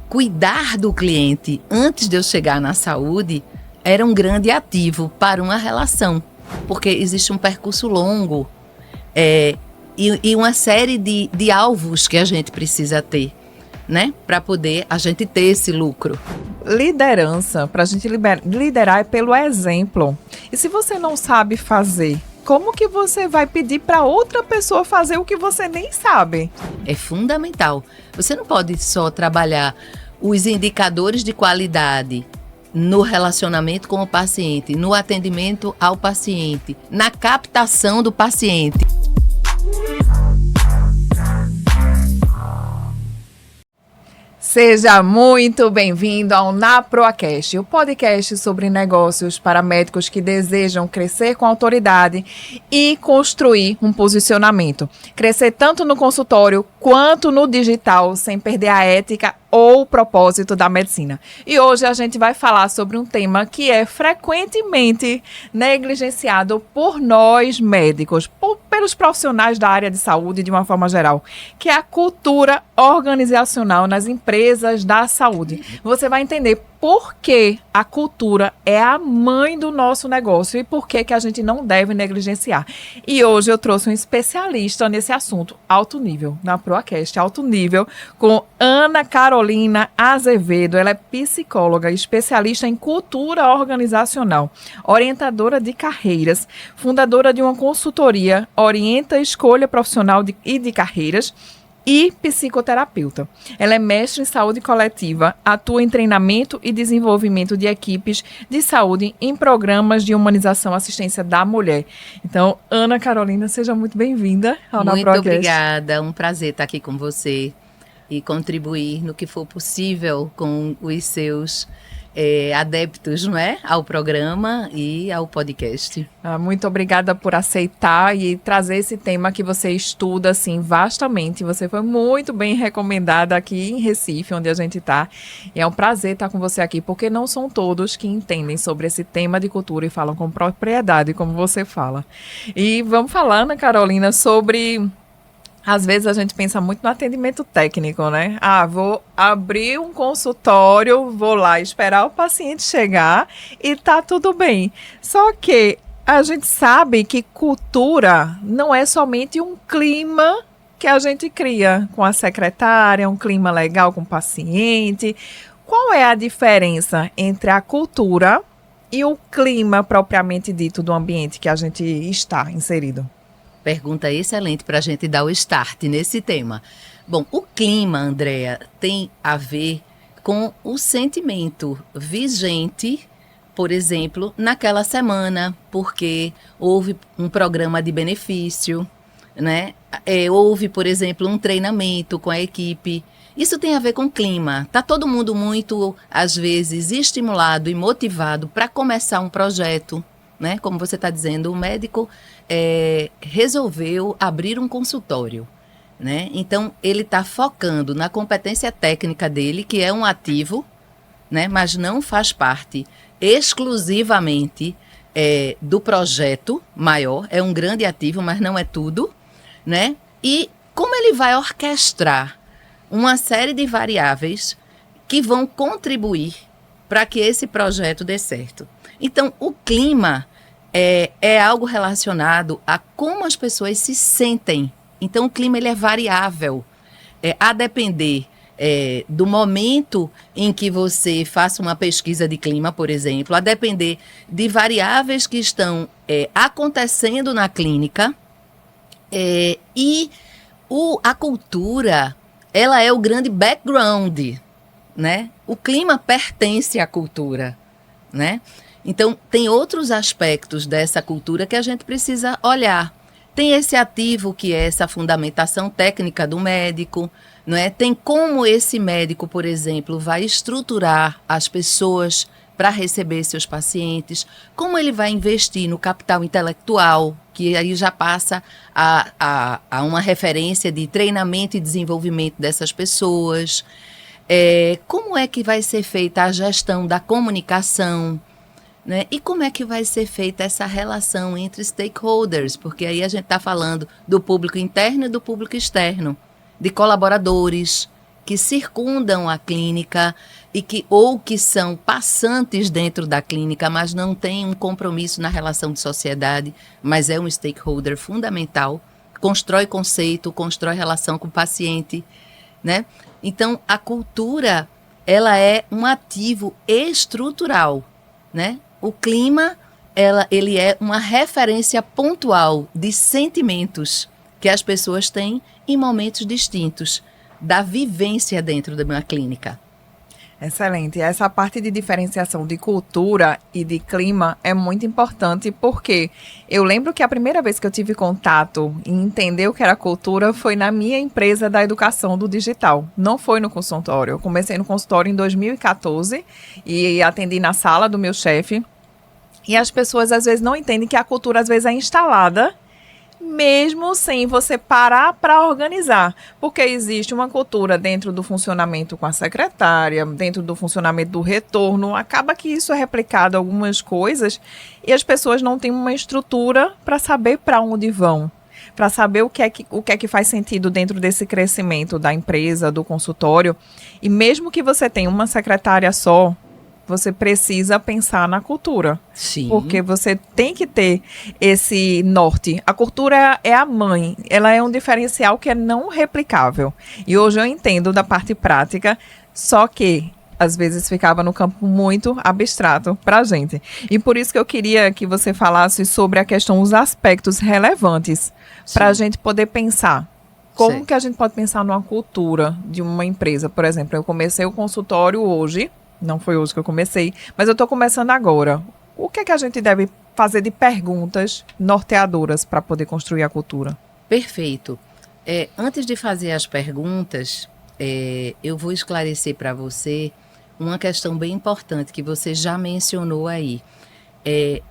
cuidar do cliente antes de eu chegar na saúde era um grande ativo para uma relação, porque existe um percurso longo e uma série de alvos que a gente precisa ter, né, para poder a gente ter esse lucro. Liderança, para a gente liderar é pelo exemplo. E se você não sabe fazer, como que você vai pedir para outra pessoa fazer o que você nem sabe? É fundamental. Você não pode só trabalhar os indicadores de qualidade no relacionamento com o paciente, no atendimento ao paciente, na captação do paciente. Seja muito bem-vindo ao NaProAcast, o podcast sobre negócios para médicos que desejam crescer com autoridade e construir um posicionamento. Crescer tanto no consultório quanto no digital, sem perder a ética ou o propósito da medicina. E hoje a gente vai falar sobre um tema que é frequentemente negligenciado por nós médicos, pelos profissionais da área de saúde de uma forma geral, que é a cultura organizacional nas empresas da saúde. Você vai entender por que a cultura é a mãe do nosso negócio e por que a gente não deve negligenciar. E hoje eu trouxe um especialista nesse assunto, alto nível, na ProAcast, alto nível, com Ana Carolina Azevedo. Ela é psicóloga, especialista em cultura organizacional, orientadora de carreiras, fundadora de uma consultoria, orienta a escolha profissional e de carreiras, e psicoterapeuta. Ela é mestre em saúde coletiva, atua em treinamento e desenvolvimento de equipes de saúde em programas de humanização e assistência da mulher. Então, Ana Carolina, seja muito bem-vinda ao NaProAcast. Muito obrigada, um prazer estar aqui com você e contribuir no que for possível com os seus adeptos, não é? Ao programa e ao podcast. Muito obrigada por aceitar e trazer esse tema que você estuda assim vastamente. Você foi muito bem recomendada aqui em Recife, onde a gente está. E é um prazer estar com você aqui, porque não são todos que entendem sobre esse tema de cultura e falam com propriedade, como você fala. E vamos falar, Ana Carolina, sobre... Às vezes a gente pensa muito no atendimento técnico, né? Vou abrir um consultório, vou lá esperar o paciente chegar e tá tudo bem. Só que a gente sabe que cultura não é somente um clima que a gente cria com a secretária, um clima legal com o paciente. Qual é a diferença entre a cultura e o clima propriamente dito do ambiente que a gente está inserido? Pergunta excelente para a gente dar o start nesse tema. Bom, o clima, Andréa, tem a ver com o sentimento vigente, por exemplo, naquela semana, porque houve um programa de benefício, né? Houve, por exemplo, um treinamento com a equipe. Isso tem a ver com clima. Está todo mundo muito, às vezes, estimulado e motivado para começar um projeto, né? Como você está dizendo, o médico resolveu abrir um consultório, né? Então, ele está focando na competência técnica dele, que é um ativo, né? Mas não faz parte exclusivamente do projeto maior. É um grande ativo, mas não é tudo, né? E como ele vai orquestrar uma série de variáveis que vão contribuir para que esse projeto dê certo. Então, o clima é algo relacionado a como as pessoas se sentem. Então, o clima ele é variável. A depender do momento em que você faça uma pesquisa de clima, por exemplo, a depender de variáveis que estão acontecendo na clínica, e a cultura, ela é o grande background, né? O clima pertence à cultura, né? Então, tem outros aspectos dessa cultura que a gente precisa olhar. Tem esse ativo que é essa fundamentação técnica do médico, não é? Tem como esse médico, por exemplo, vai estruturar as pessoas para receber seus pacientes, como ele vai investir no capital intelectual, que aí já passa a uma referência de treinamento e desenvolvimento dessas pessoas. Como é que vai ser feita a gestão da comunicação, né? E como é que vai ser feita essa relação entre stakeholders? Porque aí a gente está falando do público interno e do público externo, de colaboradores que circundam a clínica ou que são passantes dentro da clínica, mas não têm um compromisso na relação de sociedade, mas é um stakeholder fundamental, constrói conceito, constrói relação com o paciente, né? Então, a cultura, ela é um ativo estrutural, né? O clima, ele é uma referência pontual de sentimentos que as pessoas têm em momentos distintos da vivência dentro de uma clínica. Excelente. Essa parte de diferenciação de cultura e de clima é muito importante, porque eu lembro que a primeira vez que eu tive contato e entender o que era cultura foi na minha empresa da educação do digital. Não foi no consultório. Eu comecei no consultório em 2014 e atendi na sala do meu chefe. E as pessoas às vezes não entendem que a cultura às vezes é instalada mesmo sem você parar para organizar, porque existe uma cultura dentro do funcionamento com a secretária, dentro do funcionamento do retorno, acaba que isso é replicado algumas coisas e as pessoas não têm uma estrutura para saber para onde vão, para saber o que é que faz sentido dentro desse crescimento da empresa, do consultório. E mesmo que você tenha uma secretária só, você precisa pensar na cultura. Sim. Porque você tem que ter esse norte. A cultura é a mãe. Ela é um diferencial que é não replicável. E hoje eu entendo da parte prática, só que às vezes ficava no campo muito abstrato para a gente. E por isso que eu queria que você falasse sobre a questão, os aspectos relevantes, para a gente poder pensar. Como que a gente pode pensar numa cultura de uma empresa? Por exemplo, eu comecei o consultório hoje. Não foi hoje que eu comecei, mas eu estou começando agora. O que é que a gente deve fazer de perguntas norteadoras para poder construir a cultura? Perfeito. Antes de fazer as perguntas, eu vou esclarecer para você uma questão bem importante que você já mencionou aí.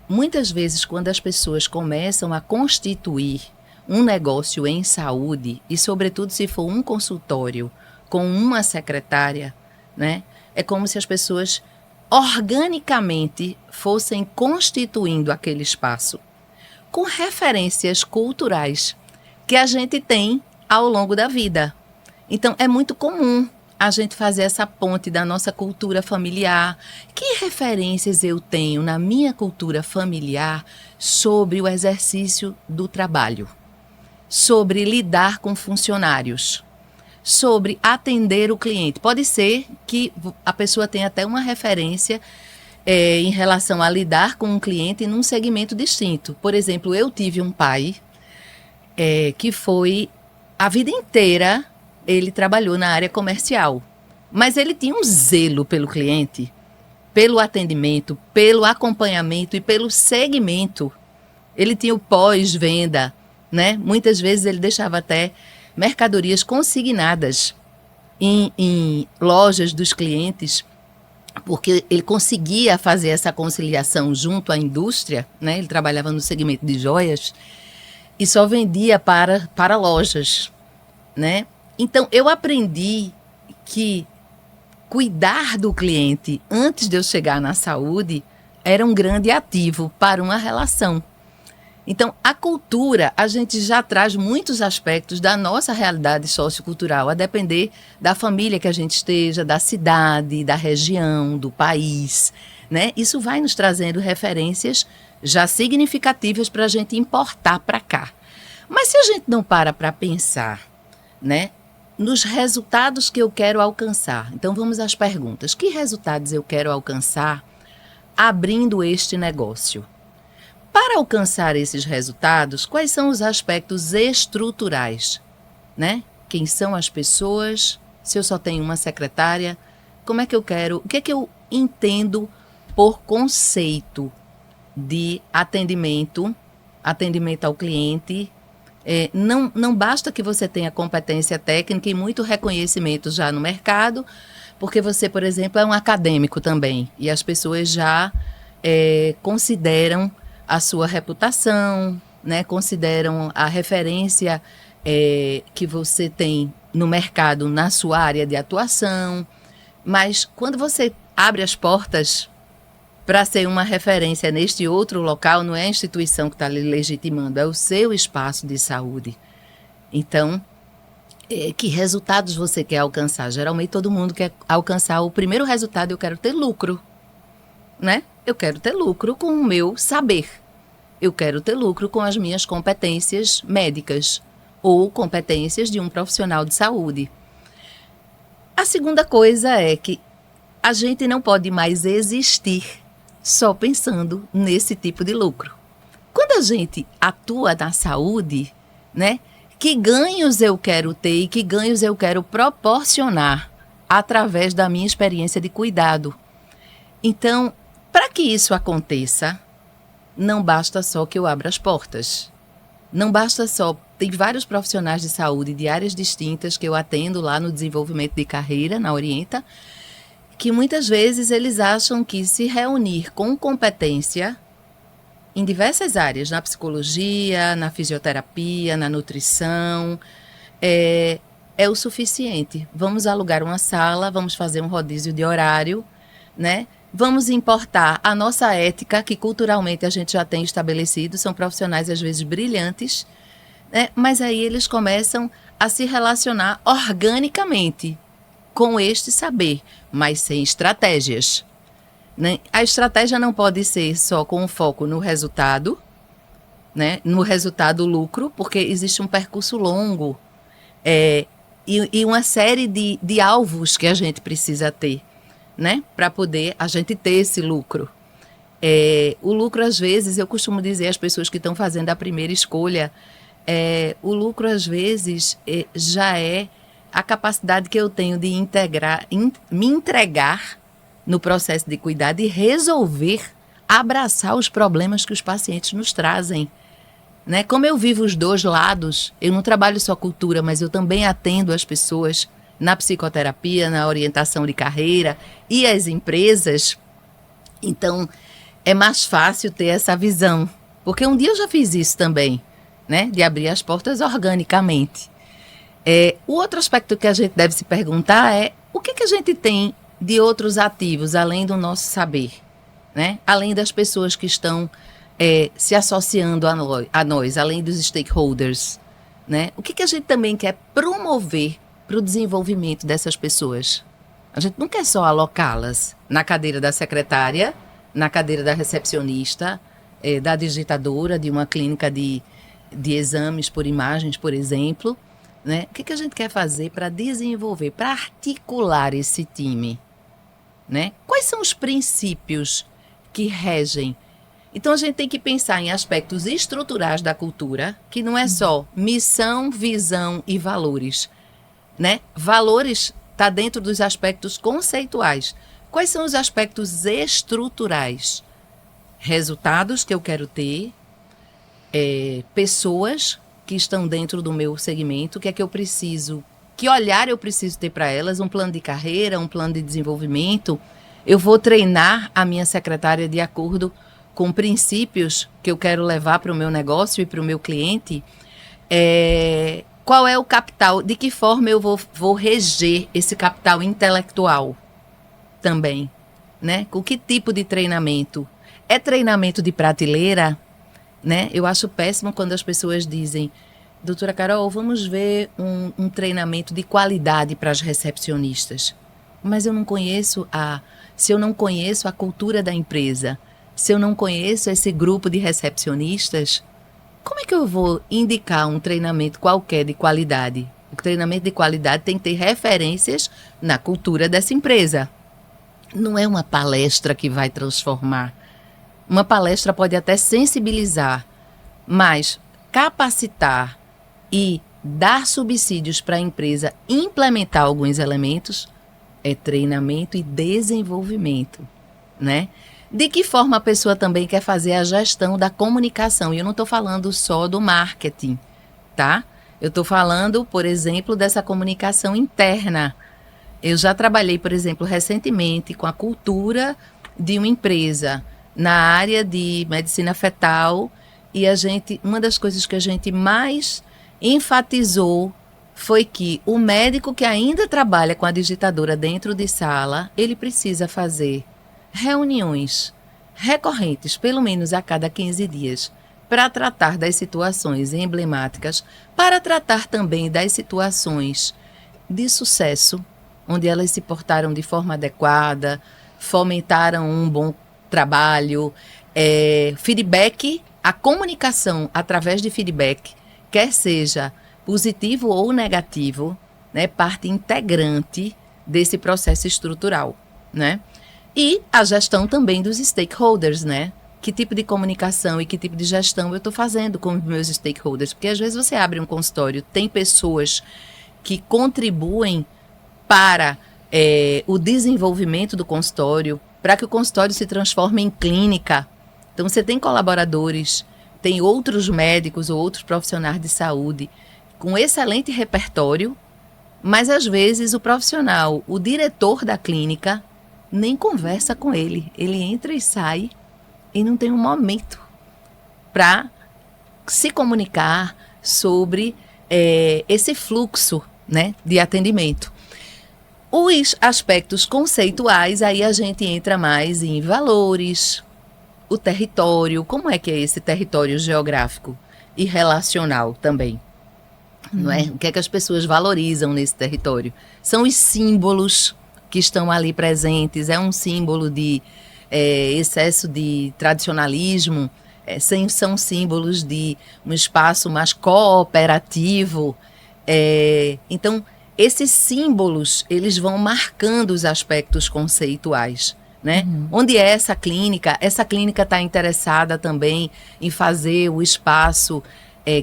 Muitas vezes, quando as pessoas começam a constituir um negócio em saúde, e sobretudo se for um consultório com uma secretária, né? É como se as pessoas organicamente fossem constituindo aquele espaço com referências culturais que a gente tem ao longo da vida. Então, é muito comum a gente fazer essa ponte da nossa cultura familiar. Que referências eu tenho na minha cultura familiar sobre o exercício do trabalho, sobre lidar com funcionários, sobre atender o cliente? Pode ser que a pessoa tenha até uma referência em relação a lidar com um cliente num segmento distinto. Por exemplo, eu tive um pai que foi, a vida inteira, ele trabalhou na área comercial, mas ele tinha um zelo pelo cliente, pelo atendimento, pelo acompanhamento e pelo segmento. Ele tinha o pós-venda, né? Muitas vezes ele deixava até mercadorias consignadas em lojas dos clientes, porque ele conseguia fazer essa conciliação junto à indústria, né? Ele trabalhava no segmento de joias e só vendia para lojas, né? Então, eu aprendi que cuidar do cliente antes de eu chegar na saúde era um grande ativo para uma relação. Então, a cultura, a gente já traz muitos aspectos da nossa realidade sociocultural, a depender da família que a gente esteja, da cidade, da região, do país, né? Isso vai nos trazendo referências já significativas para a gente importar para cá. Mas se a gente não para pensar, né, nos resultados que eu quero alcançar, então vamos às perguntas. Que resultados eu quero alcançar abrindo este negócio? Para alcançar esses resultados, quais são os aspectos estruturais, né? Quem são as pessoas? Se eu só tenho uma secretária, como é que eu quero? O que é que eu entendo por conceito de atendimento ao cliente? Não basta que você tenha competência técnica e muito reconhecimento já no mercado, porque você, por exemplo, é um acadêmico também, e as pessoas já consideram a sua reputação, né? Consideram a referência que você tem no mercado, na sua área de atuação. Mas quando você abre as portas para ser uma referência neste outro local, não é a instituição que está lhe legitimando, é o seu espaço de saúde. Então, Que resultados você quer alcançar? Geralmente todo mundo quer alcançar o primeiro resultado, eu quero ter lucro, né? Eu quero ter lucro com o meu saber. Eu quero ter lucro com as minhas competências médicas ou competências de um profissional de saúde. A segunda coisa é que a gente não pode mais existir só pensando nesse tipo de lucro. Quando a gente atua na saúde, né? Que ganhos eu quero ter e que ganhos eu quero proporcionar através da minha experiência de cuidado. Então, para que isso aconteça, não basta só que eu abra as portas. Não basta só... Tem vários profissionais de saúde de áreas distintas que eu atendo lá no desenvolvimento de carreira, na Orienta, que muitas vezes eles acham que se reunir com competência em diversas áreas, na psicologia, na fisioterapia, na nutrição, é o suficiente. Vamos alugar uma sala, vamos fazer um rodízio de horário, né? Vamos importar a nossa ética, que culturalmente a gente já tem estabelecido, são profissionais às vezes brilhantes, né? Mas aí eles começam a se relacionar organicamente com este saber, mas sem estratégias. Né? A estratégia não pode ser só com o foco no resultado, né? No resultado lucro, porque existe um percurso longo e uma série de alvos que a gente precisa ter, né? Para poder a gente ter esse lucro. O lucro, às vezes, eu costumo dizer às pessoas que estão fazendo a primeira escolha, o lucro, às vezes, já é a capacidade que eu tenho de me entregar no processo de cuidado e resolver, abraçar os problemas que os pacientes nos trazem. Né? Como eu vivo os dois lados, eu não trabalho só cultura, mas eu também atendo as pessoas na psicoterapia, na orientação de carreira e as empresas. Então, é mais fácil ter essa visão. Porque um dia eu já fiz isso também, né? De abrir as portas organicamente. O outro aspecto que a gente deve se perguntar é o que a gente tem de outros ativos, além do nosso saber, né? Além das pessoas que estão se associando a nós, além dos stakeholders, né? O que a gente também quer promover para o desenvolvimento dessas pessoas? A gente não quer só alocá-las na cadeira da secretária, na cadeira da recepcionista, da digitadora de uma clínica de exames por imagens, por exemplo, né? O que a gente quer fazer para desenvolver, para articular esse time? Né? Quais são os princípios que regem? Então, a gente tem que pensar em aspectos estruturais da cultura, que não é só missão, visão e valores. Né? Valores está dentro dos aspectos conceituais. Quais são os aspectos estruturais? Resultados que eu quero ter, pessoas que estão dentro do meu segmento, o que é que eu preciso, que olhar eu preciso ter para elas, um plano de carreira, um plano de desenvolvimento. Eu vou treinar a minha secretária de acordo com princípios que eu quero levar para o meu negócio e para o meu cliente. Qual é o capital, de que forma eu vou reger esse capital intelectual também, né? Com que tipo de treinamento? É treinamento de prateleira? Né? Eu acho péssimo quando as pessoas dizem, doutora Carol, vamos ver um treinamento de qualidade para as recepcionistas. Mas eu não conheço se eu não conheço a cultura da empresa, se eu não conheço esse grupo de recepcionistas, como é que eu vou indicar um treinamento qualquer de qualidade? O treinamento de qualidade tem que ter referências na cultura dessa empresa. Não é uma palestra que vai transformar. Uma palestra pode até sensibilizar, mas capacitar e dar subsídios para a empresa implementar alguns elementos é treinamento e desenvolvimento, né? De que forma a pessoa também quer fazer a gestão da comunicação? E eu não estou falando só do marketing, tá? Eu estou falando, por exemplo, dessa comunicação interna. Eu já trabalhei, por exemplo, recentemente com a cultura de uma empresa na área de medicina fetal e uma das coisas que a gente mais enfatizou foi que o médico que ainda trabalha com a digitadora dentro de sala, ele precisa fazer reuniões recorrentes, pelo menos a cada 15 dias, para tratar das situações emblemáticas, para tratar também das situações de sucesso, onde elas se portaram de forma adequada, fomentaram um bom trabalho, feedback, a comunicação através de feedback, quer seja positivo ou negativo, né, parte integrante desse processo estrutural, né? E a gestão também dos stakeholders, né? Que tipo de comunicação e que tipo de gestão eu estou fazendo com os meus stakeholders? Porque às vezes você abre um consultório, tem pessoas que contribuem para o desenvolvimento do consultório, para que o consultório se transforme em clínica. Então você tem colaboradores, tem outros médicos ou outros profissionais de saúde com excelente repertório, mas às vezes o profissional, o diretor da clínica, nem conversa com ele. Ele entra e sai e não tem um momento para se comunicar sobre esse fluxo, né, de atendimento. Os aspectos conceituais, aí a gente entra mais em valores, o território, como é que é esse território geográfico e relacional também. Não é? O que é que as pessoas valorizam nesse território? São os símbolos que estão ali presentes, é um símbolo de excesso de tradicionalismo, são símbolos de um espaço mais cooperativo. Então, esses símbolos, eles vão marcando os aspectos conceituais, né? Onde é essa clínica? Essa clínica está interessada também em fazer o espaço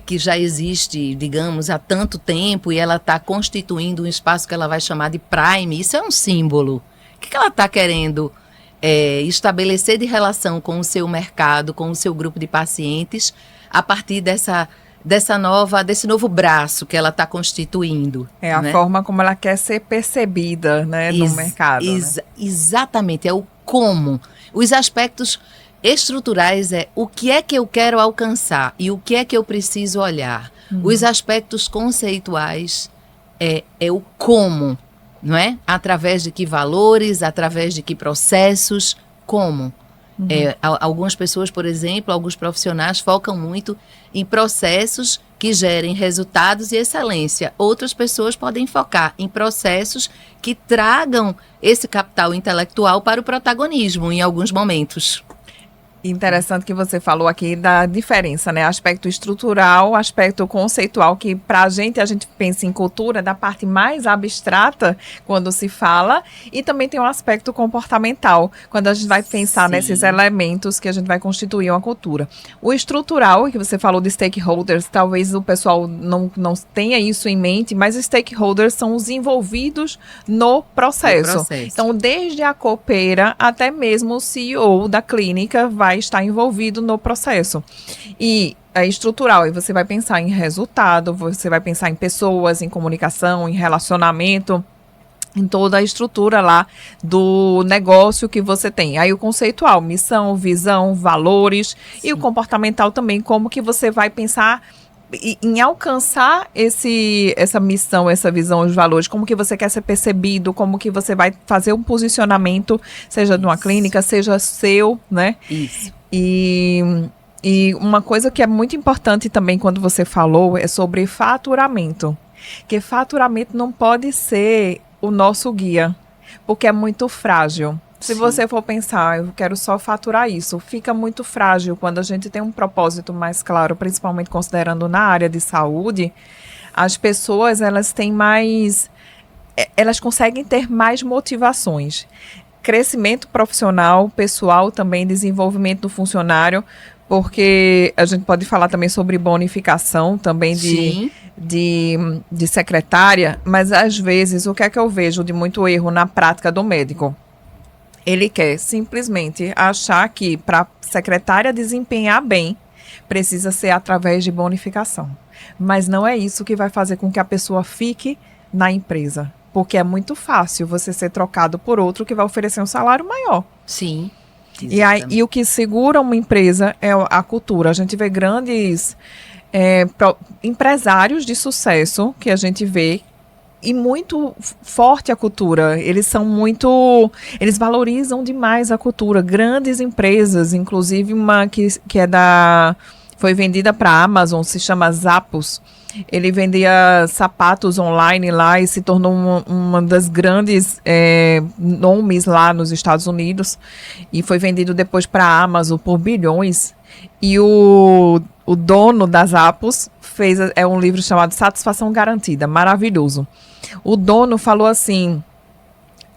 que já existe, digamos, há tanto tempo, e ela está constituindo um espaço que ela vai chamar de Prime. Isso é um símbolo. O que ela está querendo estabelecer de relação com o seu mercado, com o seu grupo de pacientes, a partir desse novo braço que ela está constituindo. É a forma como ela quer ser percebida, né, no mercado. Né? Exatamente, é o como. Os aspectos estruturais o que é que eu quero alcançar e o que é que eu preciso olhar. Os aspectos conceituais é o como, não é? Através de que valores, através de que processos, como. Algumas pessoas, por exemplo, alguns profissionais focam muito em processos que gerem resultados e excelência. Outras pessoas podem focar em processos que tragam esse capital intelectual para o protagonismo em alguns momentos. Interessante que você falou aqui da diferença, né? Aspecto estrutural, aspecto conceitual, que a gente pensa em cultura da parte mais abstrata quando se fala, e também tem um aspecto comportamental, quando a gente vai pensar nesses elementos que a gente vai constituir uma cultura. O estrutural, que você falou de stakeholders, talvez o pessoal não tenha isso em mente, mas os stakeholders são os envolvidos no processo. Então, desde a copeira até mesmo o CEO da clínica vai estar envolvido no processo. E é estrutural, e você vai pensar em resultado, você vai pensar em pessoas, em comunicação, em relacionamento, em toda a estrutura lá do negócio que você tem. Aí o conceitual, missão, visão, valores, e o comportamental também, como que você vai pensar em alcançar essa missão, essa visão, os valores, como que você quer ser percebido, como que você vai fazer um posicionamento, seja de uma clínica, seja seu, né? Isso. E uma coisa que é muito importante também quando você falou é sobre faturamento, que faturamento não pode ser o nosso guia, porque é muito frágil. Se você for pensar, eu quero só faturar isso, fica muito frágil quando a gente tem um propósito mais claro, principalmente considerando na área de saúde. As pessoas, elas conseguem ter mais motivações. Crescimento profissional, pessoal também, desenvolvimento do funcionário, porque a gente pode falar também sobre bonificação também de secretária, mas às vezes o que é que eu vejo de muito erro na prática do médico? Ele quer simplesmente achar que para a secretária desempenhar bem, precisa ser através de bonificação. Mas não é isso que vai fazer com que a pessoa fique na empresa. Porque é muito fácil você ser trocado por outro que vai oferecer um salário maior. Sim. E o que segura uma empresa é a cultura. A gente vê grandes empresários de sucesso que a gente vê, e muito forte a cultura. Eles valorizam demais a cultura. Grandes empresas, inclusive uma que é foi vendida para a Amazon, se chama Zappos. Ele vendia sapatos online lá e se tornou uma das grandes nomes lá nos Estados Unidos. E foi vendido depois para a Amazon por bilhões. E o dono das Zappos fez um livro chamado Satisfação Garantida, maravilhoso. O dono falou assim,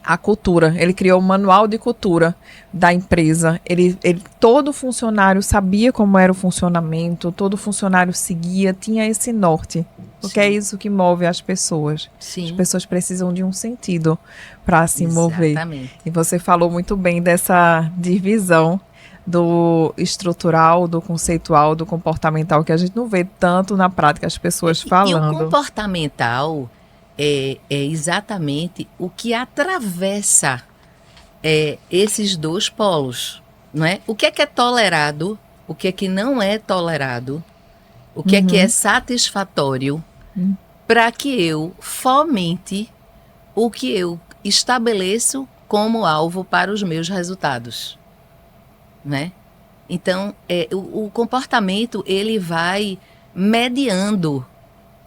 a cultura, ele criou um manual de cultura da empresa, todo funcionário sabia como era o funcionamento, todo funcionário seguia, tinha esse norte, porque é isso que move as pessoas. Sim. As pessoas precisam de um sentido para se mover. Exatamente. E você falou muito bem dessa divisão do estrutural, do conceitual, do comportamental, que a gente não vê tanto na prática as pessoas falando. E o comportamental é exatamente o que atravessa esses dois polos, não é? O que é tolerado, o que é que não é tolerado, o que é que é satisfatório para que eu fomente o que eu estabeleço como alvo para os meus resultados, né? Então, o comportamento, ele vai mediando,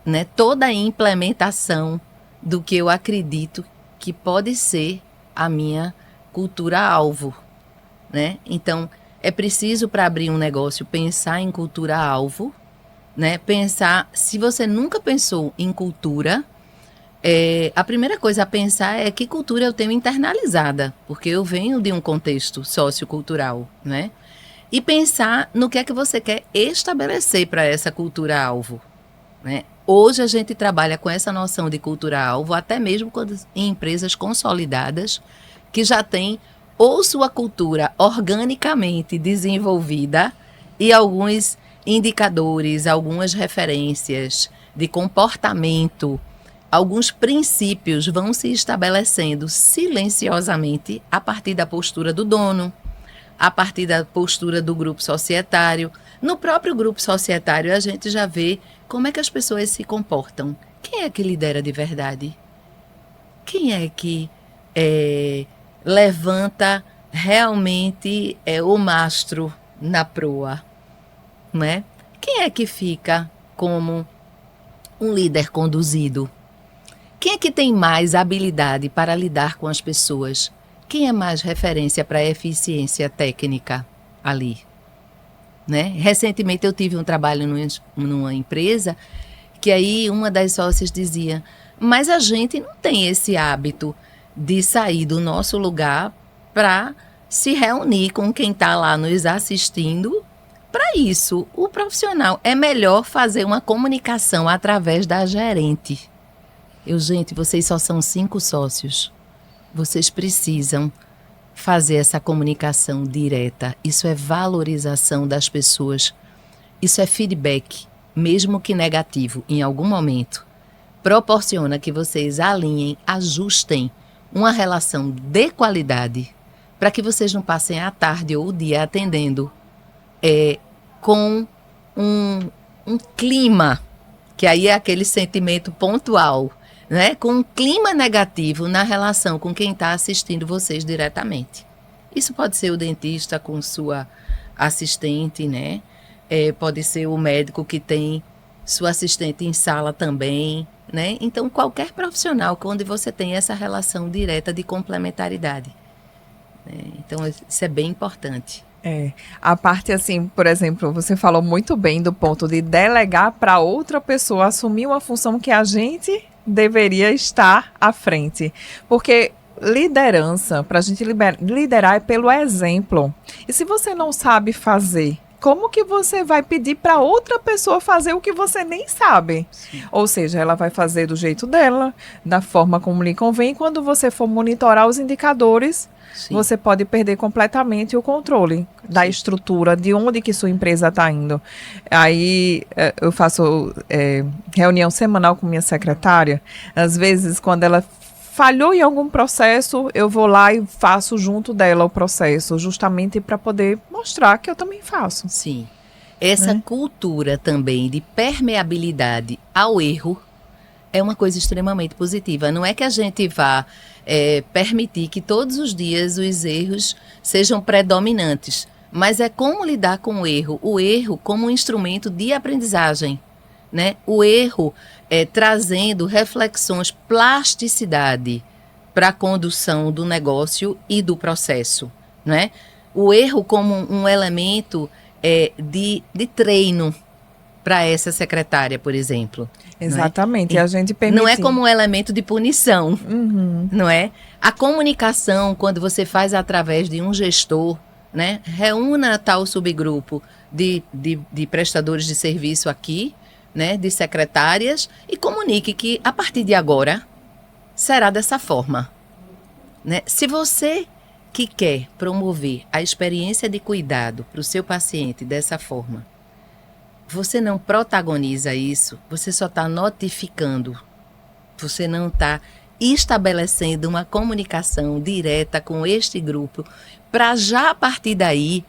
né, toda a implementação do que eu acredito que pode ser a minha cultura-alvo, né? Então, é preciso, para abrir um negócio, pensar em cultura-alvo, né? Pensar, se você nunca pensou em cultura, a primeira coisa a pensar é que cultura eu tenho internalizada, porque eu venho de um contexto sociocultural, né? E pensar no que é que você quer estabelecer para essa cultura-alvo, né? Hoje a gente trabalha com essa noção de cultura-alvo, até mesmo em empresas consolidadas, que já têm ou sua cultura organicamente desenvolvida e alguns indicadores, algumas referências de comportamento, alguns princípios vão se estabelecendo silenciosamente a partir da postura do dono, a partir da postura do grupo societário. No próprio grupo societário, a gente já vê como é que as pessoas se comportam. Quem é que lidera de verdade? Quem é que levanta realmente o mastro na proa? Não é? Quem é que fica como um líder conduzido? Quem é que tem mais habilidade para lidar com as pessoas? Quem é mais referência para a eficiência técnica ali? Né? Recentemente eu tive um trabalho numa empresa que aí uma das sócias dizia, mas a gente não tem esse hábito de sair do nosso lugar para se reunir com quem está lá nos assistindo. Para isso, o profissional é melhor fazer uma comunicação através da gerente. Gente, vocês só são 5 sócios. Vocês precisam fazer essa comunicação direta. Isso é valorização das pessoas. Isso é feedback, mesmo que negativo, em algum momento. Proporciona que vocês alinhem, ajustem uma relação de qualidade para que vocês não passem a tarde ou o dia atendendo com um clima, que aí é aquele sentimento pontual, né? Com um clima negativo na relação com quem está assistindo vocês diretamente. Isso pode ser o dentista com sua assistente, né? Pode ser o médico que tem sua assistente em sala também, né? Então, qualquer profissional onde você tem essa relação direta de complementaridade. Então, isso é bem importante. A parte assim, por exemplo, você falou muito bem do ponto de delegar para outra pessoa assumir uma função que a gente deveria estar à frente. Porque liderança, para a gente liderar é pelo exemplo. E se você não sabe fazer, como que você vai pedir para outra pessoa fazer o que você nem sabe? Sim. Ou seja, ela vai fazer do jeito dela, da forma como lhe convém. Quando você for monitorar os indicadores, sim, você pode perder completamente o controle da estrutura, de onde que sua empresa está indo. Aí eu faço reunião semanal com minha secretária. Às vezes, quando ela falhou em algum processo, eu vou lá e faço junto dela o processo, justamente para poder mostrar que eu também faço. Sim. Essa cultura também de permeabilidade ao erro é uma coisa extremamente positiva. Não é que a gente vá permitir que todos os dias os erros sejam predominantes, mas é como lidar com o erro como um instrumento de aprendizagem, né? O erro trazendo reflexões, plasticidade para a condução do negócio e do processo, né? O erro como um elemento de treino para essa secretária, por exemplo. Exatamente, não é? A gente permite... Não é como um elemento de punição, não é? A comunicação, quando você faz através de um gestor, né? Reúna tal subgrupo de prestadores de serviço aqui, né? De secretárias, e comunique que a partir de agora será dessa forma, né? Se você que quer promover a experiência de cuidado para o seu paciente dessa forma, você não protagoniza isso, você só está notificando, você não está estabelecendo uma comunicação direta com este grupo, para já a partir daí,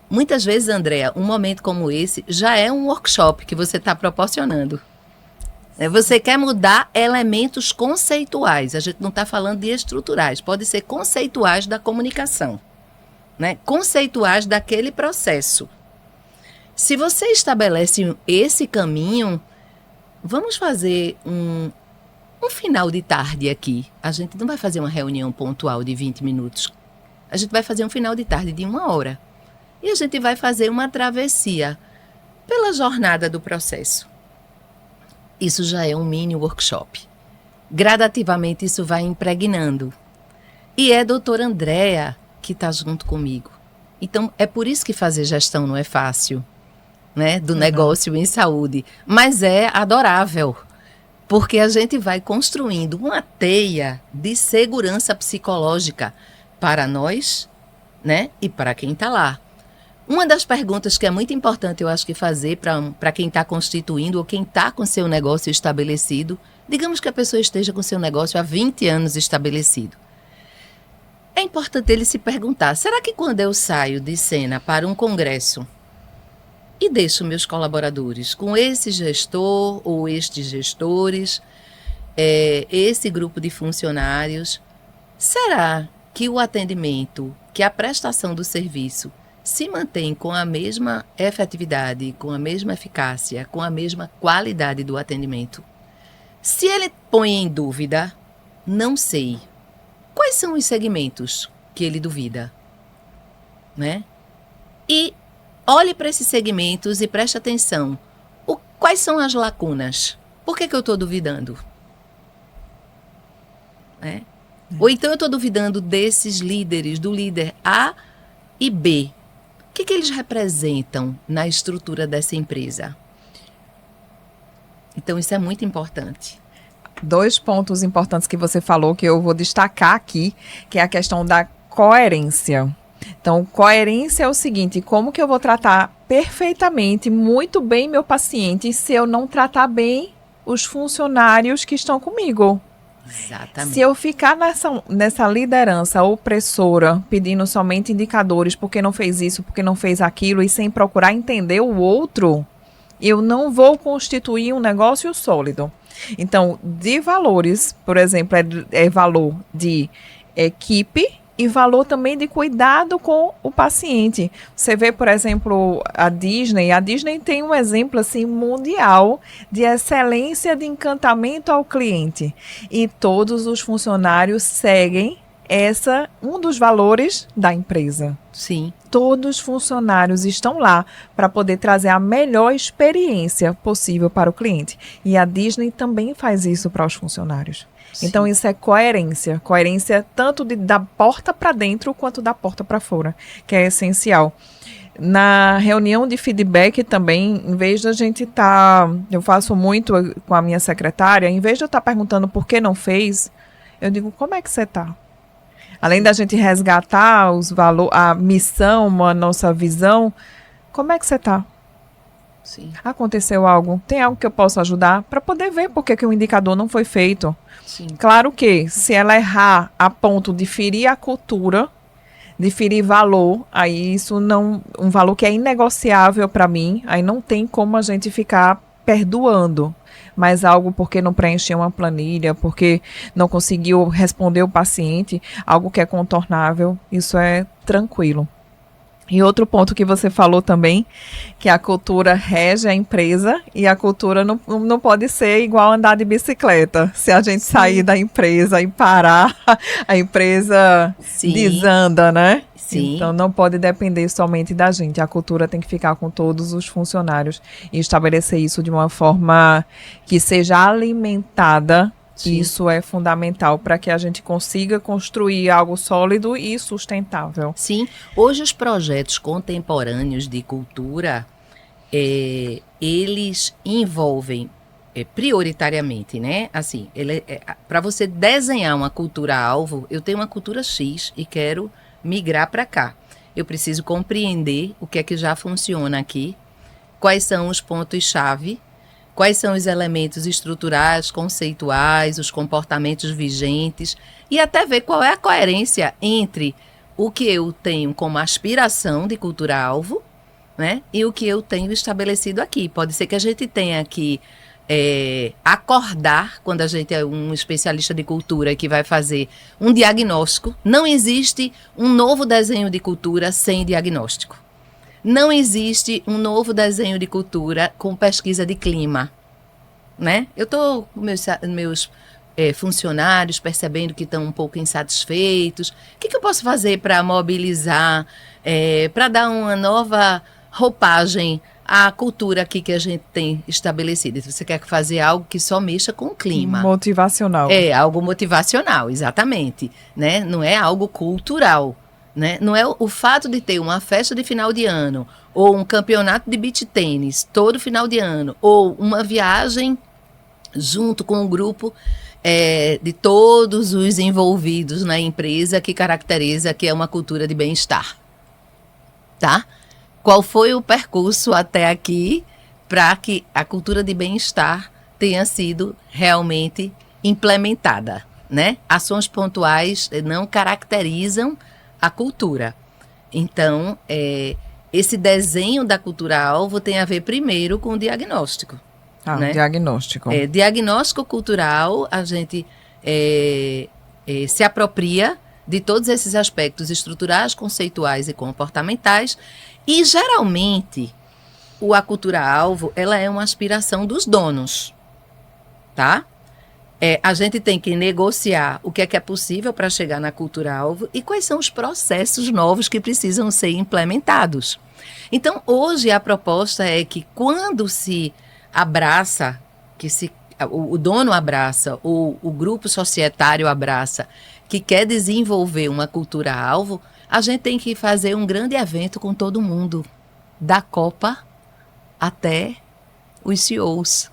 muitas vezes, Andréa, um momento como esse já é um workshop que você está proporcionando. Você quer mudar elementos conceituais, a gente não está falando de estruturais, pode ser conceituais da comunicação, né? Conceituais daquele processo. Se você estabelece esse caminho, vamos fazer um final de tarde aqui. A gente não vai fazer uma reunião pontual de 20 minutos, a gente vai fazer um final de tarde de 1 hora. E a gente vai fazer uma travessia pela jornada do processo. Isso já é um mini workshop. Gradativamente isso vai impregnando. E é a doutora Andréa que está junto comigo. Então, é por isso que fazer gestão não é fácil, né? Do negócio em saúde. Mas é adorável, porque a gente vai construindo uma teia de segurança psicológica para nós, né? E para quem está lá. Uma das perguntas que é muito importante, eu acho que fazer para quem está constituindo ou quem está com seu negócio estabelecido, digamos que a pessoa esteja com seu negócio há 20 anos estabelecido. É importante ele se perguntar, será que quando eu saio de cena para um congresso e deixo meus colaboradores com esse gestor ou estes gestores, esse grupo de funcionários, será que o atendimento, que a prestação do serviço se mantém com a mesma efetividade, com a mesma eficácia, com a mesma qualidade do atendimento? Se ele põe em dúvida, não sei. Quais são os segmentos que ele duvida? Né? E olhe para esses segmentos e preste atenção. Quais são as lacunas? Por que eu estou duvidando? Ou então eu estou duvidando desses líderes, do líder A e B. O que eles representam na estrutura dessa empresa? Então, isso é muito importante. 2 pontos importantes que você falou, que eu vou destacar aqui, que é a questão da coerência. Então, coerência é o seguinte, como que eu vou tratar perfeitamente, muito bem meu paciente, se eu não tratar bem os funcionários que estão comigo? Exatamente. Se eu ficar nessa liderança opressora, pedindo somente indicadores, porque não fez isso, porque não fez aquilo, e sem procurar entender o outro, eu não vou constituir um negócio sólido. Então, de valores, por exemplo, é valor de equipe e valor também de cuidado com o paciente. Você vê, por exemplo, a Disney tem um exemplo assim mundial de excelência de encantamento ao cliente. E todos os funcionários seguem um dos valores da empresa. Sim. Todos os funcionários estão lá para poder trazer a melhor experiência possível para o cliente. E a Disney também faz isso para os funcionários. Sim. Então, isso é coerência. Coerência tanto da porta para dentro quanto da porta para fora, que é essencial. Na reunião de feedback também, em vez da gente eu faço muito com a minha secretária, em vez de eu estar perguntando por que não fez, eu digo, como é que você está? Além da gente resgatar os valores, a missão, a nossa visão, como é que você está? Sim. Aconteceu algo? Tem algo que eu possa ajudar? Para poder ver por que o indicador não foi feito. Sim. Claro que, se ela errar a ponto de ferir a cultura, de ferir valor, aí isso não... Um valor que é inegociável para mim, aí não tem como a gente ficar perdoando. Mas algo porque não preencheu uma planilha, porque não conseguiu responder o paciente, algo que é contornável, isso é tranquilo. E outro ponto que você falou também, que a cultura rege a empresa e a cultura não pode ser igual andar de bicicleta. Se a gente sair da empresa e parar, a empresa desanda, né? Sim. Então não pode depender somente da gente. A cultura tem que ficar com todos os funcionários e estabelecer isso de uma forma que seja alimentada. Sim. Isso é fundamental para que a gente consiga construir algo sólido e sustentável. Sim, hoje os projetos contemporâneos de cultura, eles envolvem prioritariamente, né? Assim, para você desenhar uma cultura-alvo, eu tenho uma cultura X e quero migrar para cá. Eu preciso compreender o que é que já funciona aqui, quais são os pontos-chave, quais são os elementos estruturais, conceituais, os comportamentos vigentes e até ver qual é a coerência entre o que eu tenho como aspiração de cultura-alvo, né, e o que eu tenho estabelecido aqui. Pode ser que a gente tenha que acordar, quando a gente é um especialista de cultura que vai fazer um diagnóstico. Não existe um novo desenho de cultura sem diagnóstico. Não existe um novo desenho de cultura com pesquisa de clima, né? Eu estou com meus funcionários percebendo que estão um pouco insatisfeitos. O que eu posso fazer para mobilizar, para dar uma nova roupagem à cultura aqui que a gente tem estabelecida? Se você quer fazer algo que só mexa com o clima. Motivacional. É, algo motivacional, exatamente, né? Não é algo cultural. Né? Não é o fato de ter uma festa de final de ano, ou um campeonato de beach tênis todo final de ano, ou uma viagem junto com um grupo de todos os envolvidos na empresa que caracteriza que é uma cultura de bem-estar. Tá? Qual foi o percurso até aqui para que a cultura de bem-estar tenha sido realmente implementada, né? Ações pontuais não caracterizam a cultura. Então, esse desenho da cultura-alvo tem a ver primeiro com o diagnóstico. Né? Diagnóstico. Diagnóstico cultural, a gente se apropria de todos esses aspectos estruturais, conceituais e comportamentais, e geralmente a cultura-alvo ela é uma aspiração dos donos, tá? A gente tem que negociar o que é possível para chegar na cultura-alvo e quais são os processos novos que precisam ser implementados. Então, hoje a proposta é que quando se abraça, o dono abraça, ou o grupo societário abraça, que quer desenvolver uma cultura-alvo, a gente tem que fazer um grande evento com todo mundo, da Copa até os CEOs.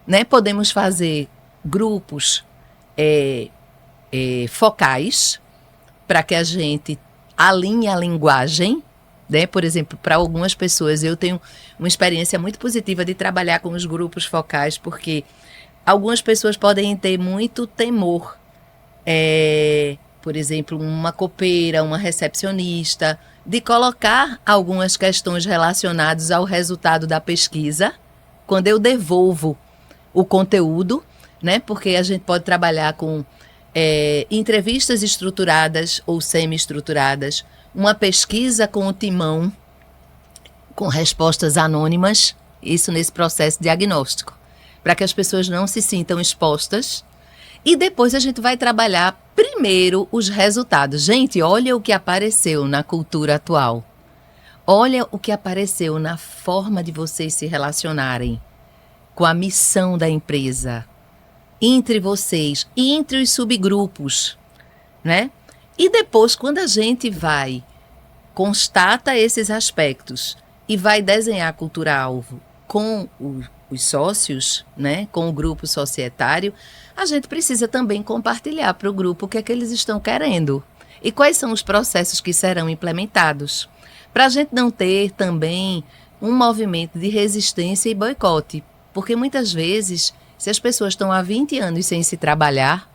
Né? Podemos fazer grupos focais para que a gente alinhe a linguagem, né? Por exemplo, para algumas pessoas eu tenho uma experiência muito positiva de trabalhar com os grupos focais, porque algumas pessoas podem ter muito temor, por exemplo, uma copeira, uma recepcionista, de colocar algumas questões relacionadas ao resultado da pesquisa quando eu devolvo o conteúdo, né? Porque a gente pode trabalhar com entrevistas estruturadas ou semi-estruturadas, uma pesquisa com o timão, com respostas anônimas, isso nesse processo diagnóstico, para que as pessoas não se sintam expostas. E depois a gente vai trabalhar primeiro os resultados. Gente, olha o que apareceu na cultura atual. Olha o que apareceu na forma de vocês se relacionarem com a missão da empresa, entre vocês e entre os subgrupos, né? E depois, quando a gente constata esses aspectos e vai desenhar a cultura-alvo com os sócios, né, com o grupo societário, a gente precisa também compartilhar para o grupo o que é que eles estão querendo e quais são os processos que serão implementados, para a gente não ter também um movimento de resistência e boicote, porque muitas vezes, se as pessoas estão há 20 anos sem se trabalhar,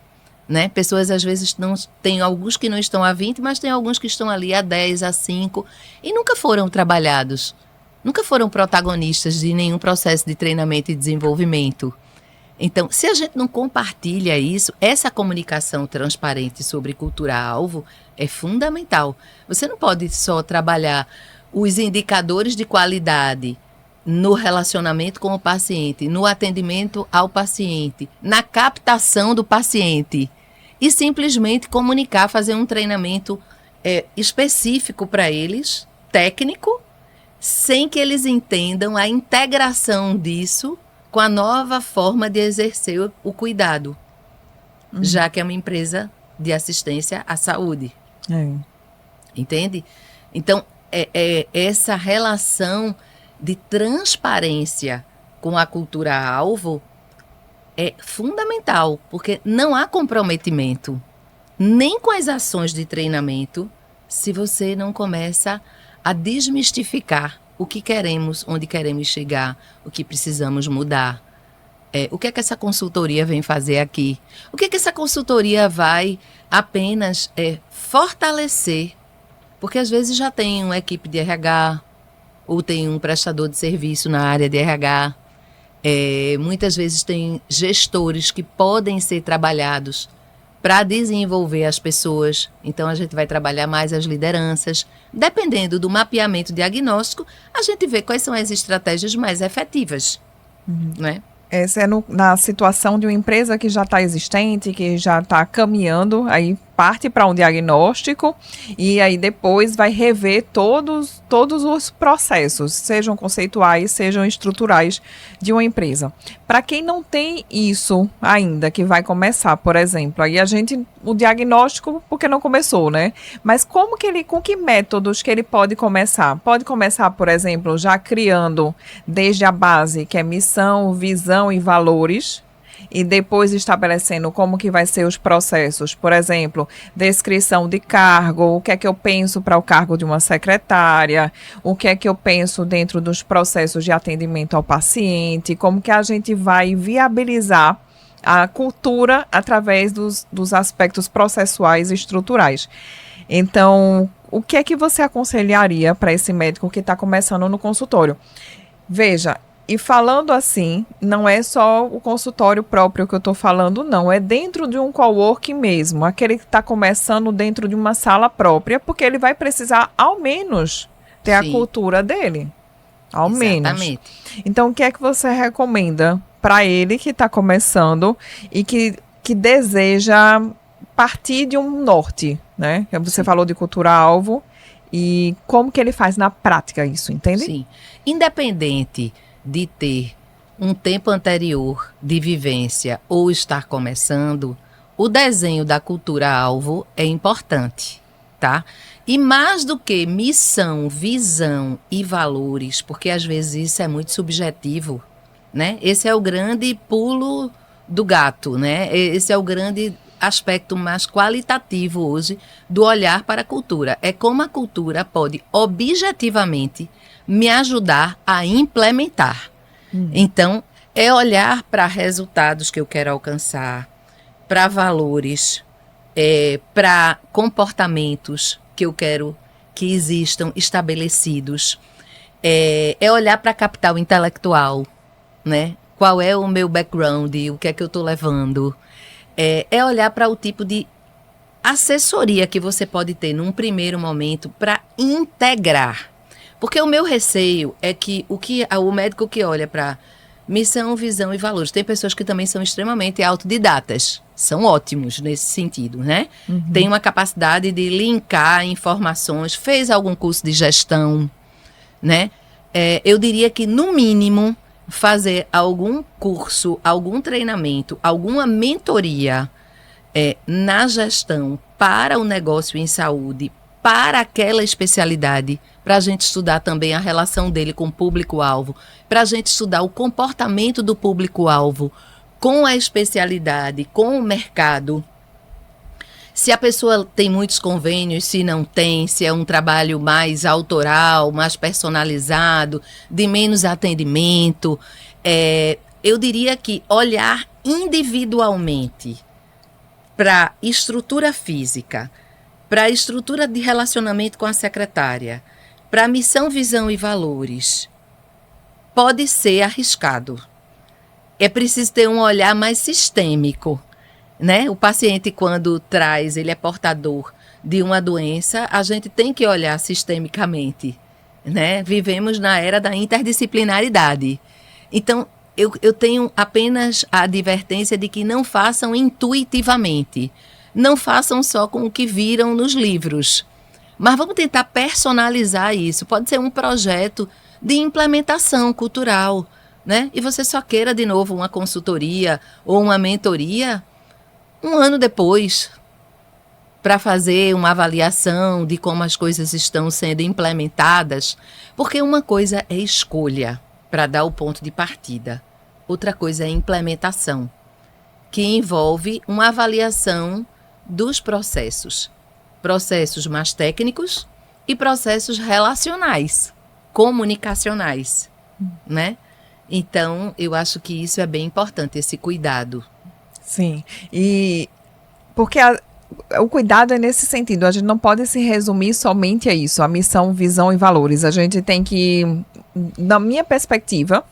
né? Pessoas às vezes tem alguns que não estão há 20, mas tem alguns que estão ali há 10, há 5 e nunca foram trabalhados, nunca foram protagonistas de nenhum processo de treinamento e desenvolvimento. Então, se a gente não compartilha isso, essa comunicação transparente sobre cultura-alvo é fundamental. Você não pode só trabalhar os indicadores de qualidade no relacionamento com o paciente, no atendimento ao paciente, na captação do paciente e simplesmente comunicar, fazer um treinamento específico para eles, técnico, sem que eles entendam a integração disso com a nova forma de exercer o cuidado, já que é uma empresa de assistência à saúde. Entende? Então, essa relação de transparência com a cultura-alvo é fundamental, porque não há comprometimento nem com as ações de treinamento se você não começa a desmistificar o que queremos, onde queremos chegar, o que precisamos mudar. O que é que essa consultoria vem fazer aqui? O que é que essa consultoria vai apenas fortalecer? Porque às vezes já tem uma equipe de RH, ou tem um prestador de serviço na área de RH. Muitas vezes tem gestores que podem ser trabalhados para desenvolver as pessoas. Então, a gente vai trabalhar mais as lideranças. Dependendo do mapeamento diagnóstico, a gente vê quais são as estratégias mais efetivas, né? Essa é na situação de uma empresa que já está existente, que já está caminhando, aí parte para um diagnóstico e aí depois vai rever todos os processos, sejam conceituais, sejam estruturais de uma empresa. Para quem não tem isso ainda, que vai começar, por exemplo, aí o diagnóstico, porque não começou, né? Mas com que métodos que ele pode começar? Pode começar, por exemplo, já criando desde a base, que é missão, visão e valores, e depois estabelecendo como que vai ser os processos, por exemplo, descrição de cargo, o que é que eu penso para o cargo de uma secretária, o que é que eu penso dentro dos processos de atendimento ao paciente, como que a gente vai viabilizar a cultura através dos aspectos processuais e estruturais. Então, o que é que você aconselharia para esse médico que está começando no consultório? Veja, e falando assim, não é só o consultório próprio que eu estou falando, não. É dentro de um coworking mesmo. Aquele que está começando dentro de uma sala própria, porque ele vai precisar, ao menos, ter a cultura dele. Ao menos. Então, o que é que você recomenda para ele que está começando e que deseja partir de um norte, né? Você falou de cultura-alvo. E como que ele faz na prática isso, entende? Sim. Independente de ter um tempo anterior de vivência ou estar começando, o desenho da cultura-alvo é importante, tá? E mais do que missão, visão e valores, porque às vezes isso é muito subjetivo, né? Esse é o grande pulo do gato, né? Esse é o grande aspecto mais qualitativo hoje do olhar para a cultura. É como a cultura pode objetivamente me ajudar a implementar. Então, é olhar para resultados que eu quero alcançar, para valores, para comportamentos que eu quero que existam estabelecidos. É olhar para capital intelectual, né? Qual é o meu background, o que é que eu estou levando. É olhar para o tipo de assessoria que você pode ter num primeiro momento para integrar. Porque o meu receio é que o médico que olha para missão, visão e valores, tem pessoas que também são extremamente autodidatas, são ótimos nesse sentido, né? Tem uma capacidade de linkar informações, fez algum curso de gestão, né? Eu diria que, no mínimo, fazer algum curso, algum treinamento, alguma mentoria na gestão para o negócio em saúde, para aquela especialidade, para a gente estudar também a relação dele com o público-alvo, para a gente estudar o comportamento do público-alvo com a especialidade, com o mercado. Se a pessoa tem muitos convênios, se não tem, se é um trabalho mais autoral, mais personalizado, de menos atendimento. Eu diria que olhar individualmente para a estrutura física, para a estrutura de relacionamento com a secretária, para a missão, visão e valores, pode ser arriscado. é preciso ter um olhar mais sistêmico, né? O paciente, quando traz, ele é portador de uma doença, a gente tem que olhar sistemicamente, né? Vivemos na era da interdisciplinaridade. Então, eu tenho apenas a advertência de que não façam intuitivamente. Não façam só com o que viram nos livros. Mas vamos tentar personalizar isso. Pode ser um projeto de implementação cultural, né? E você só queira de novo uma consultoria ou uma mentoria um ano depois, para fazer uma avaliação de como as coisas estão sendo implementadas, porque uma coisa é escolha para dar o ponto de partida, outra coisa é implementação, que envolve uma avaliação dos processos mais técnicos e processos relacionais, comunicacionais, né? Então, eu acho que isso é bem importante, esse cuidado. Sim, e porque o cuidado é nesse sentido, a gente não pode se resumir somente a isso, a missão, visão e valores. A gente tem que, na minha perspectiva,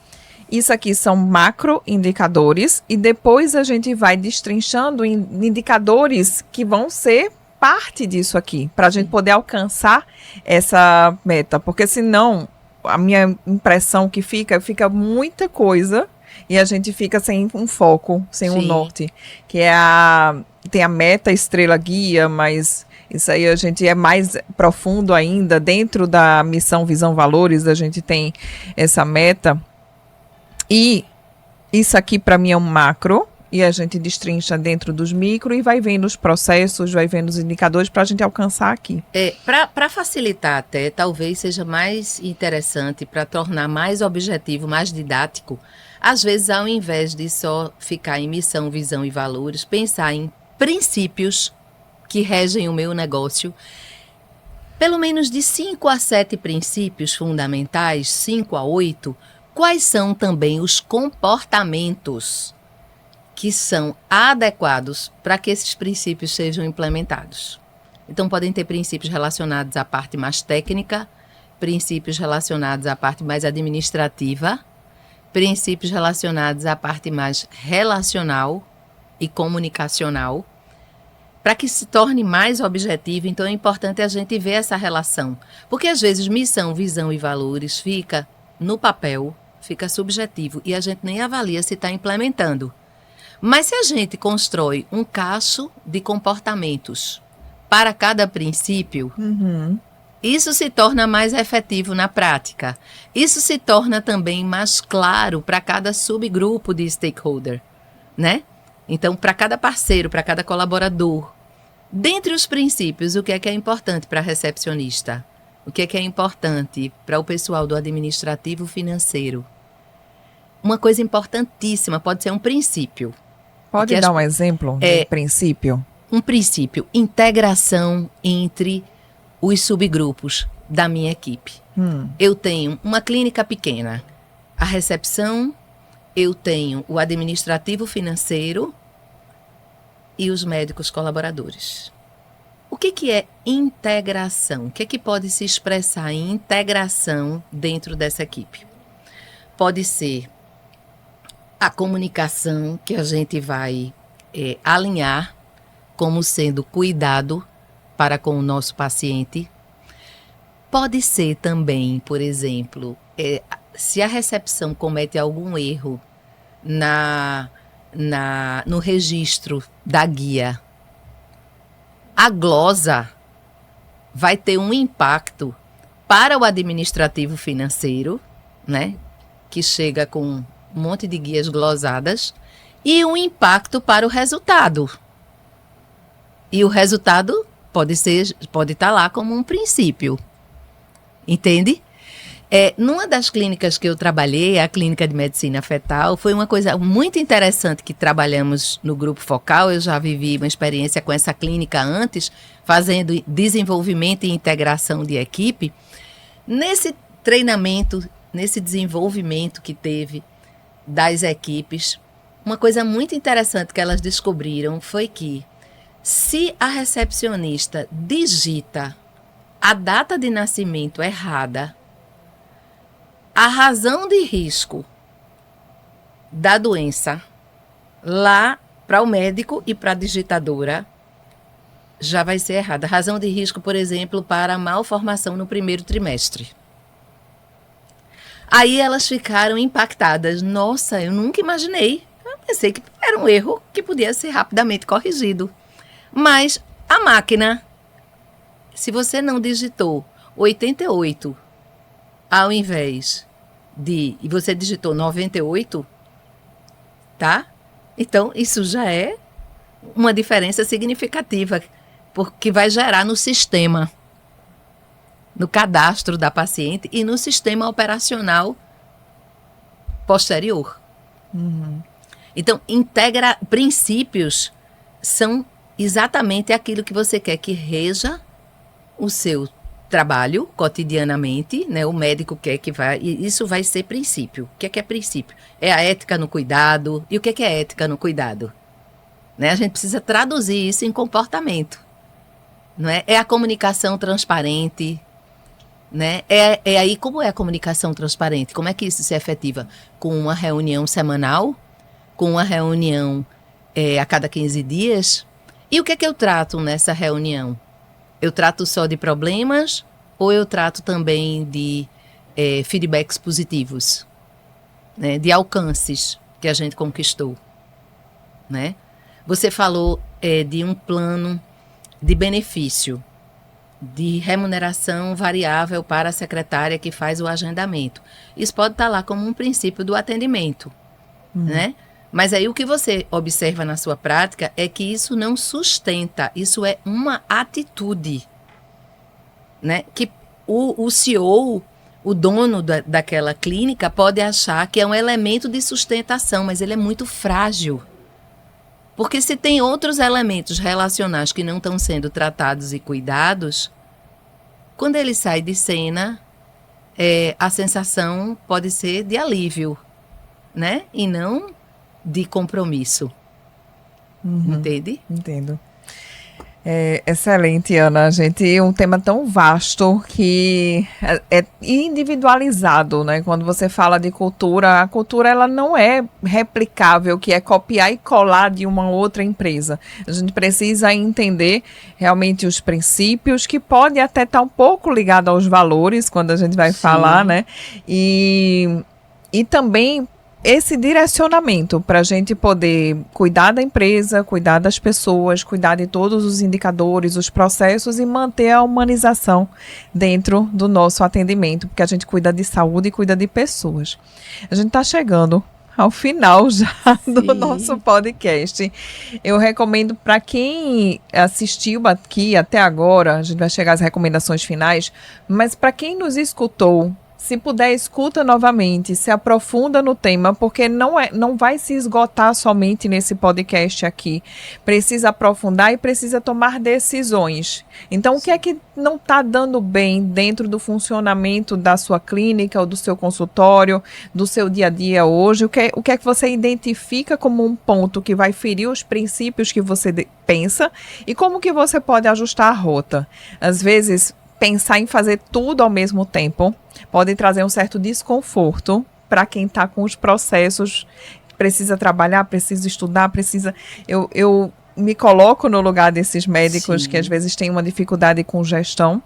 isso aqui são macro indicadores e depois a gente vai destrinchando em indicadores que vão ser parte disso aqui, para a gente poder alcançar essa meta, porque senão a minha impressão que fica muita coisa e a gente fica sem um foco, sem um norte, que é tem a meta, estrela, guia, mas isso aí a gente é mais profundo ainda, dentro da missão, visão, valores, a gente tem essa meta, e isso aqui para mim é um macro, e a gente destrincha dentro dos micro e vai vendo os processos, vai vendo os indicadores para a gente alcançar aqui. Para facilitar até, talvez seja mais interessante, para tornar mais objetivo, mais didático, às vezes ao invés de só ficar em missão, visão e valores, pensar em princípios que regem o meu negócio, pelo menos de 5 a 7 princípios fundamentais, 5 a 8, quais são também os comportamentos que são adequados para que esses princípios sejam implementados. Então, podem ter princípios relacionados à parte mais técnica, princípios relacionados à parte mais administrativa, princípios relacionados à parte mais relacional e comunicacional. Para que se torne mais objetivo, então é importante a gente ver essa relação. Porque às vezes missão, visão e valores fica no papel, fica subjetivo e a gente nem avalia se está implementando. Mas se a gente constrói um cacho de comportamentos para cada princípio, isso se torna mais efetivo na prática. Isso se torna também mais claro para cada subgrupo de stakeholder, né? Então, para cada parceiro, para cada colaborador. Dentre os princípios, o que é importante para a recepcionista? O que é importante para o pessoal do administrativo financeiro? Uma coisa importantíssima pode ser um princípio. Pode dar um exemplo de princípio? Um princípio, integração entre os subgrupos da minha equipe. Eu tenho uma clínica pequena, a recepção, eu tenho o administrativo financeiro e os médicos colaboradores. O que é integração? O que pode se expressar em integração dentro dessa equipe? Pode ser a comunicação que a gente vai alinhar como sendo cuidado para com o nosso paciente. Pode ser também, por exemplo, se a recepção comete algum erro no registro da guia, a glosa vai ter um impacto para o administrativo financeiro, né, que chega com um monte de guias glosadas, e um impacto para o resultado. E o resultado pode estar lá como um princípio. Entende? Numa das clínicas que eu trabalhei, a clínica de medicina fetal, foi uma coisa muito interessante que trabalhamos no grupo focal. Eu já vivi uma experiência com essa clínica antes, fazendo desenvolvimento e integração de equipe. Nesse treinamento, nesse desenvolvimento que teve das equipes, uma coisa muito interessante que elas descobriram foi que se a recepcionista digita a data de nascimento errada, a razão de risco da doença lá para o médico e para a digitadora já vai ser errada. Razão de risco, por exemplo, para malformação no primeiro trimestre. Aí elas ficaram impactadas. Nossa, eu nunca imaginei. Eu pensei que era um erro que podia ser rapidamente corrigido. Mas a máquina, se você não digitou 88 ao invés de... e você digitou 98, tá? Então, isso já é uma diferença significativa, porque vai gerar no sistema, no cadastro da paciente e no sistema operacional posterior. Então, princípios são exatamente aquilo que você quer que reja o seu trabalho cotidianamente, né? O médico quer que vá, e isso vai ser princípio. O que é princípio? É a ética no cuidado. E o que é ética no cuidado? Né? A gente precisa traduzir isso em comportamento. Não é? É a comunicação transparente. Né? É aí como é a comunicação transparente? Como é que isso se efetiva? Com uma reunião semanal? Com uma reunião a cada 15 dias? E o que é que eu trato nessa reunião? Eu trato só de problemas ou eu trato também de feedbacks positivos? Né? De alcances que a gente conquistou? Né? Você falou de um plano de benefício, de remuneração variável para a secretária que faz o agendamento. Isso pode estar lá como um princípio do atendimento, né? Mas aí o que você observa na sua prática é que isso não sustenta, isso é uma atitude, né? Que o CEO, o dono daquela clínica, pode achar que é um elemento de sustentação, mas ele é muito frágil. Porque se tem outros elementos relacionais que não estão sendo tratados e cuidados, quando ele sai de cena, a sensação pode ser de alívio, né? E não de compromisso. Entende? Entendo. Excelente, Ana. Um tema tão vasto que é individualizado, né? Quando você fala de cultura, a cultura ela não é replicável, que é copiar e colar de uma outra empresa. A gente precisa entender realmente os princípios, que pode até estar um pouco ligado aos valores, quando a gente vai falar, né? E também esse direcionamento para a gente poder cuidar da empresa, cuidar das pessoas, cuidar de todos os indicadores, os processos e manter a humanização dentro do nosso atendimento, porque a gente cuida de saúde e cuida de pessoas. A gente está chegando ao final já do nosso podcast. Eu recomendo para quem assistiu aqui até agora, a gente vai chegar às recomendações finais, mas para quem nos escutou, se puder, escuta novamente, se aprofunda no tema, porque não vai se esgotar somente nesse podcast aqui. Precisa aprofundar e precisa tomar decisões. Então, o que é que não está dando bem dentro do funcionamento da sua clínica ou do seu consultório, do seu dia a dia hoje? O que é que você identifica como um ponto que vai ferir os princípios que você pensa e como que você pode ajustar a rota? Às vezes, pensar em fazer tudo ao mesmo tempo pode trazer um certo desconforto para quem está com os processos, precisa trabalhar, precisa estudar, Eu me coloco no lugar desses médicos que às vezes têm uma dificuldade com gestão,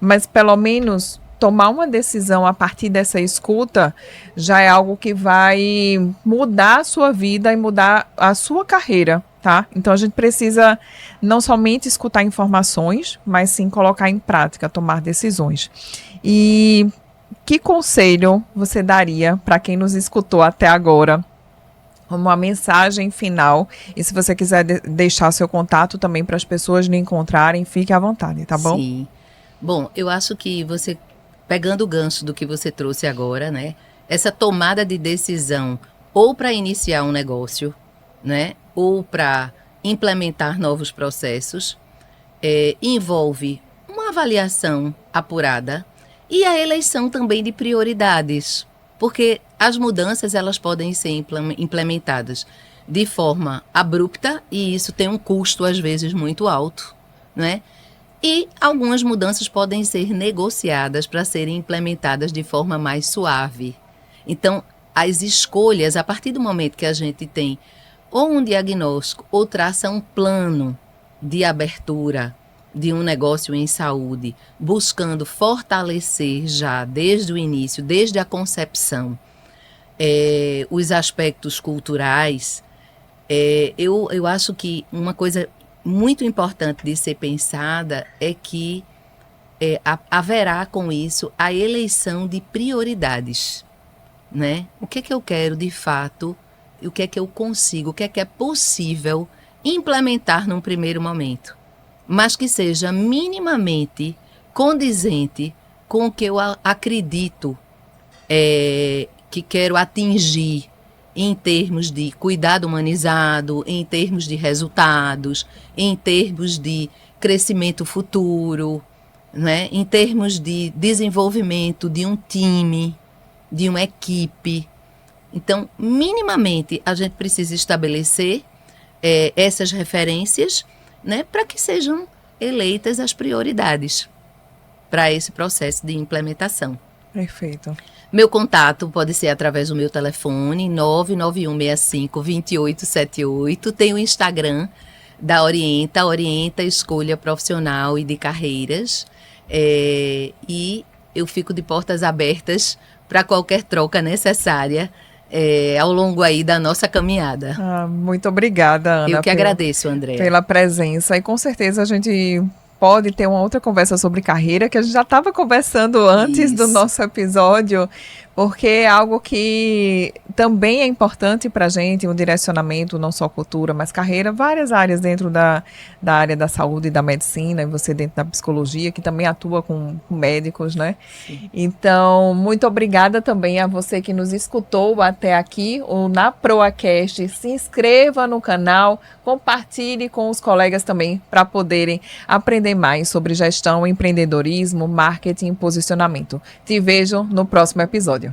mas pelo menos tomar uma decisão a partir dessa escuta já é algo que vai mudar a sua vida e mudar a sua carreira. Tá? Então, a gente precisa não somente escutar informações, mas sim colocar em prática, tomar decisões. E que conselho você daria para quem nos escutou até agora? Uma mensagem final. E se você quiser deixar seu contato também para as pessoas lhe encontrarem, fique à vontade, tá bom? Sim. Bom, eu acho que você, pegando o gancho do que você trouxe agora, né? Essa tomada de decisão ou para iniciar um negócio, né? Ou para implementar novos processos, envolve uma avaliação apurada e a eleição também de prioridades, porque as mudanças elas podem ser implementadas de forma abrupta e isso tem um custo às vezes muito alto, né? E algumas mudanças podem ser negociadas para serem implementadas de forma mais suave. Então, as escolhas, a partir do momento que a gente tem ou um diagnóstico ou traça um plano de abertura de um negócio em saúde, buscando fortalecer já desde o início, desde a concepção, os aspectos culturais, eu acho que uma coisa muito importante de ser pensada é que haverá com isso a eleição de prioridades, né? O que é que eu quero de fato, o que é que eu consigo, o que é possível implementar num primeiro momento, mas que seja minimamente condizente com o que eu acredito que quero atingir em termos de cuidado humanizado, em termos de resultados, em termos de crescimento futuro, né? Em termos de desenvolvimento de um time, de uma equipe. Então, minimamente, a gente precisa estabelecer essas referências, né, para que sejam eleitas as prioridades para esse processo de implementação. Perfeito. Meu contato pode ser através do meu telefone, 991652878. Tem o Instagram da Orienta Escolha Profissional e de Carreiras. E eu fico de portas abertas para qualquer troca necessária ao longo aí da nossa caminhada. Muito obrigada, Ana. Eu que agradeço, Andréa. Pela presença. E com certeza a gente pode ter uma outra conversa sobre carreira, que a gente já estava conversando antes do nosso episódio, porque é algo que também é importante para a gente, um direcionamento, não só cultura, mas carreira, várias áreas dentro da área da saúde e da medicina, e você dentro da psicologia, que também atua com médicos, né? Sim. Então, muito obrigada também a você que nos escutou até aqui, o Na Proacast. Se inscreva no canal, compartilhe com os colegas também, para poderem aprender mais sobre gestão, empreendedorismo, marketing e posicionamento. Te vejo no próximo episódio.